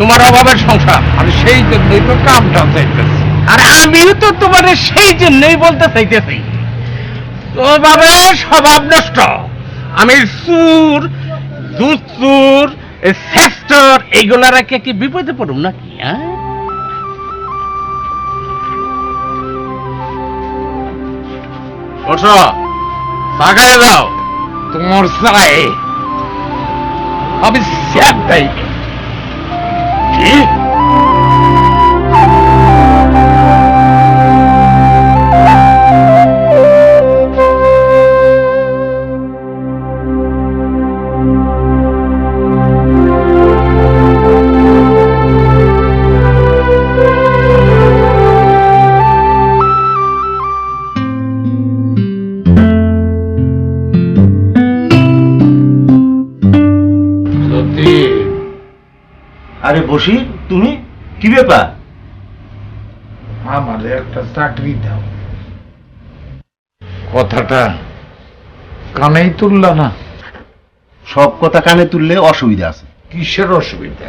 তোমার অভাবের সংসার, আর সেই জন্যই তো কামটা চাইতেছি। আর আমিও তো তোমার সেই জন্যই বলতে চাইতেছি, ওভাবে স্বভাব নষ্ট। আমি সুর, দুচুর, শ্রেষ্ঠর এইগুলা রেখে কি বিপদে পড়ুম নাকি? হ্যাঁ, বসো, চা খাইয়ে দাও। তোমার চায়ে আমি স্যাপ দেই। কি? আরে বসি, তুমি কি ব্যাপার? আমাদের একটা চাকরি দাও। কথাটা কানেই তুললা না? সব কথা কানে তুললে অসুবিধা আছে। কিসের অসুবিধা?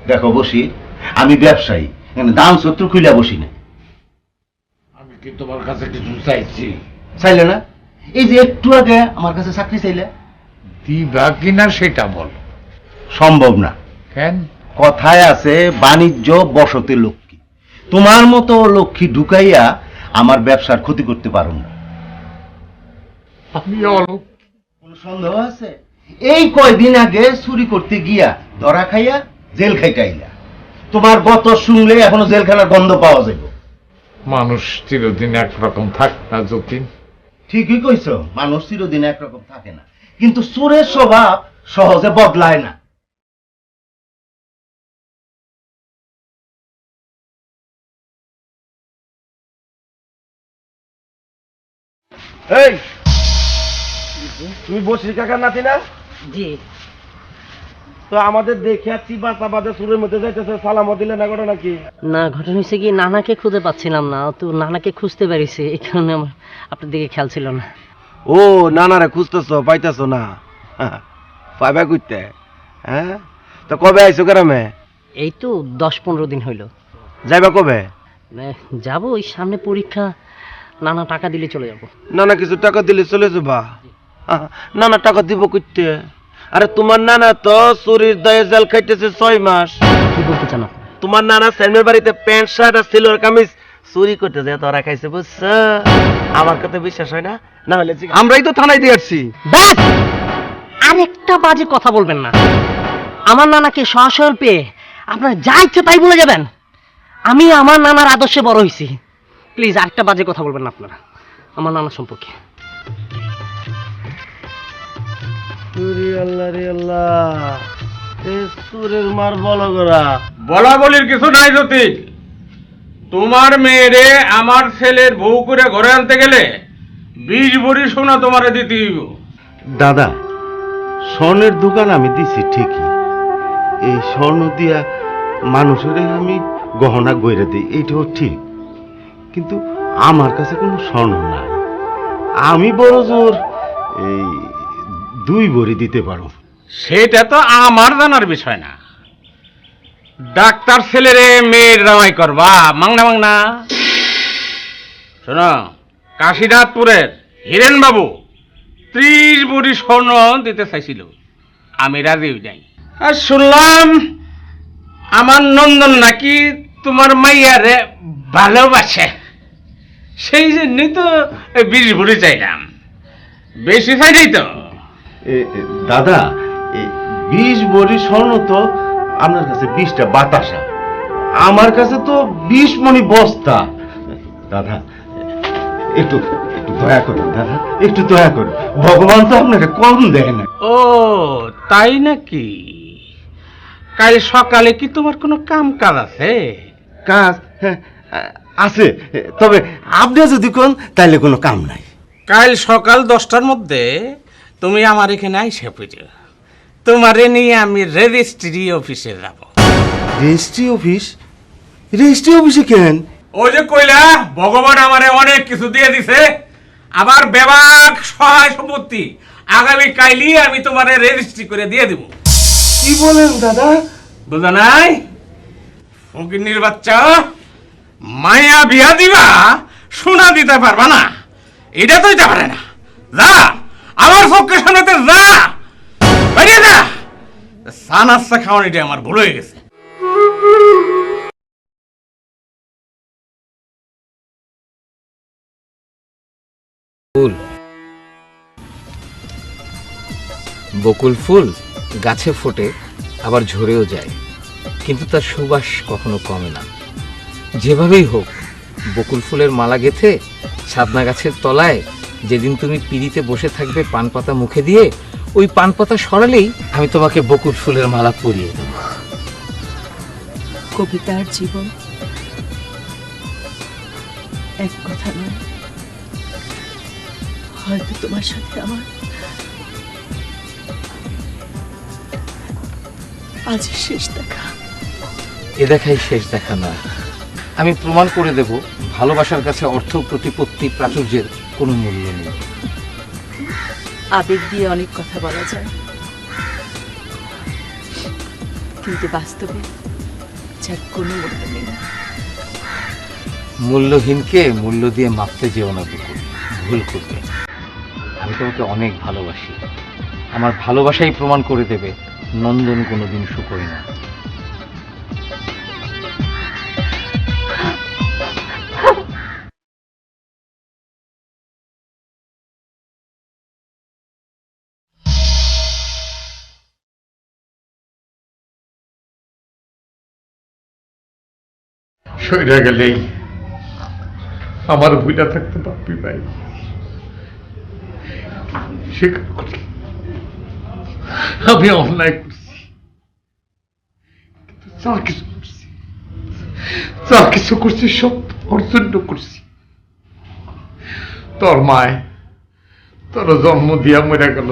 দেখো বসি, আমি ব্যবসায়ী, দাম শত্রু খুইলা বসি না। আমি কি তোমার কাছে কিছু চাইছি? চাইলে না? এই যে একটু আগে আমার কাছে চাকরি চাইলে। দিবা কিনা সেটা বল। সম্ভব না। কেন? কথায় আছে বাণিজ্য বসতে লক্ষ্মী। তোমার মতো লক্ষ্মী ঢুকাইয়া আমার ব্যবসার ক্ষতি করতে পারো না। আমি অলোক। কোন সন্দেহ আছে? এই কয়দিন আগে চুরি করতে গিয়া ধরা খাইয়া জেল খাইটাইলা। তোমার গত শুনলে এখনো জেলখানার গন্ধ পাওয়া যাবে। মানুষ চিরদিন একরকম থাক না যতীন। ঠিকই কইছো, মানুষ চিরদিন একরকম থাকে না, কিন্তু চোরের স্বভাব সহজে বদলায় না। এই তুমি বসির কাকার নাতি না? জি। তো আমাদের দেখে চিবা চাবাদে চুরের মধ্যে যাইতেছে, সালামও দিলে না, ঘটনা কি? না, ঘটনা হয়েছে কি, নানাকে খুঁজে পাচ্ছিলাম না, তো নানাকে খুঁজতে পেরেছি, এই কারণে আমার আপনার দিকে খেয়াল ছিল না। ও নানারে খুঁজতেছ, পাইতেছ না? পাইবা কইতে? হ্যাঁ, তো কবে আইছো গ্রামে? এই তো 10-15 দিন হইল। যাইবা কবে? যাব, ওই সামনে পরীক্ষা, নানা টাকা দিলে চলে যাব। নানা কিছু টাকা দিলে চলে যাবা? নানা টাকা দিব কইতে? আরে তোমার নানা তো চুরির দায়ে জেল খাইতেছে 6 মাস। কি বলতে চান আপনি? তোমার নানা স্যামের বাড়িতে প্যান্ট শার্ট আর সিলোর কামিজ চুরি করতে যায় ধরা খাইছে, বুঝছো? আমার কথা বিশ্বাস হয় না? না হলে আমরাই তো থানায় দিয়ে আসছি। ব্যাস, আরেকটা বাজে কথা বলবেন না। আমার নানাকে সহসরল পেয়ে আপনারা যা ইচ্ছে তাই বলে যাবেন। আমি আমার নানার আদর্শে বড় হয়েছি। প্লিজ আরেকটা বাজে কথা বলবেন না আপনারা আমার নানা সম্পর্কে। আল্লাহ রে আল্লাহ, চুরের মার বলো গোরা। বলা বলির কিছু নাই যতীন। তোমার মেয়েরে আমার ছেলের বউ করে ঘরে আনতে গেলে 20 ভরি সোনা তোমারে দিতে হইব। দাদা, স্বর্ণের দোকান আমি দিছি ঠিকই, এই স্বর্ণ দিয়া মানুষের আমি গহনা গইরে দিই, এইটাও ঠিক, কিন্তু আমার কাছে কোনো স্বর্ণ নাই। আমি বড় জোর এই 2 ভরি দিতে পারো। সেটা তো আমার জানার বিষয় না। ডাক্তার ছেলেরে মেয়ের জামাই করবা, মাংনা মাংনা। শোনো, কাশীনাথপুরের হিরেন বাবু 30 ভরি স্বর্ণ দিতে চাইছিল, আমি রাজি হই নাই। আর শুনলাম আমার নন্দন নাকি তোমার মাইয়ারে ভালোবাসে, সেই জন্যই তো 20 ভরি চাইলাম, বেশি চাই নাই তো। দাদা, 20 ভরি স্বর্ণ তো আপনার কাছে 20টা বাতাসা, আমার কাছে তো 20 মণি বস্তা। দাদা একটু একটু দয়া করুন, দাদা একটু দয়া করুন, ভগবান তো আপনাকে কম দেয় না। ও তাই নাকি? কাল সকালে কি তোমার কোনো কাম কাজ আছে? কাজ? হ্যাঁ, আছে, তবে আপনি যদি কোন তাইলে কোনো কাম নাই। কাল সকাল 10টার মধ্যে তুমি আমার এখানে আইসা পড়ো। তোমারে নিয়ে আমি রেজিস্ট্রি অফিসে যাব। Registry office? রেজিস্ট্রি অফিসে কেন? ওই যে কইলা ভগবান আমারে অনেক কিছু দিয়ে দিছে, আবার বেবাক সহায় সম্পত্তি, আগামী কালই আমি তোমারে রেজিস্ট্রি করে দিয়ে দেব। কি বলেন দাদা? বুঝা নাই? ফকিন্নির বাচ্চা, মায়া বিয়া দিবা, সোনা দিতে পারবা না, এটা তো দিতে পারে না। যা, আমার চোখের সামনেতে যা, বাইরে যা। চা নাস্তা খাওয়ানো এটা আমার ভুল হয়ে গেছে। ফুল, বকুল ফুল গাছে ফোটে, আবার ঝরেও যায়, কিন্তু তার সুবাস কখনো কমে না। যেভাবেই হোক বকুল ফুলের মালা গেথে ছাদনা গাছের তলায় যেদিন তুমি পিড়িতে বসে থাকবে পান পাতা মুখে দিয়ে, ওই পান পাতা সরালেই আমি তোমাকে বকুল ফুলের মালা পরিয়ে দেব। কবিতার জীবন এক কথা নয়, হয়তো তোমার সাথে আমার আজ শেষ দেখা। এ দেখাই শেষ দেখা না। আমি প্রমাণ করে দেব ভালোবাসার কাছে অর্থ, প্রতিপত্তি, প্রাচুর্যের কোনো মূল্য নেই। আবেগ দিয়ে অনেক কথা বলা যায়, কিন্তু বাস্তবে যার কোনো মূল্য নেই। মূল্যহীনকে মূল্য দিয়ে মাপতে যেও না বকুল, ভুল করবে। আমি তোমাকে অনেক ভালোবাসি, আমার ভালোবাসাই প্রমাণ করে দেবে নন্দন কোনোদিন শুকোয় না। সইরা গেলেই আমার ভুইলা থাকতে পারবি ভাই, স্বীকার করি আমি অন্যায় করছি, কিন্তু যা কিছু করছি সব তোর জন্য করছি। তোর মায় তোর জন্ম দিয়া মরে গেল,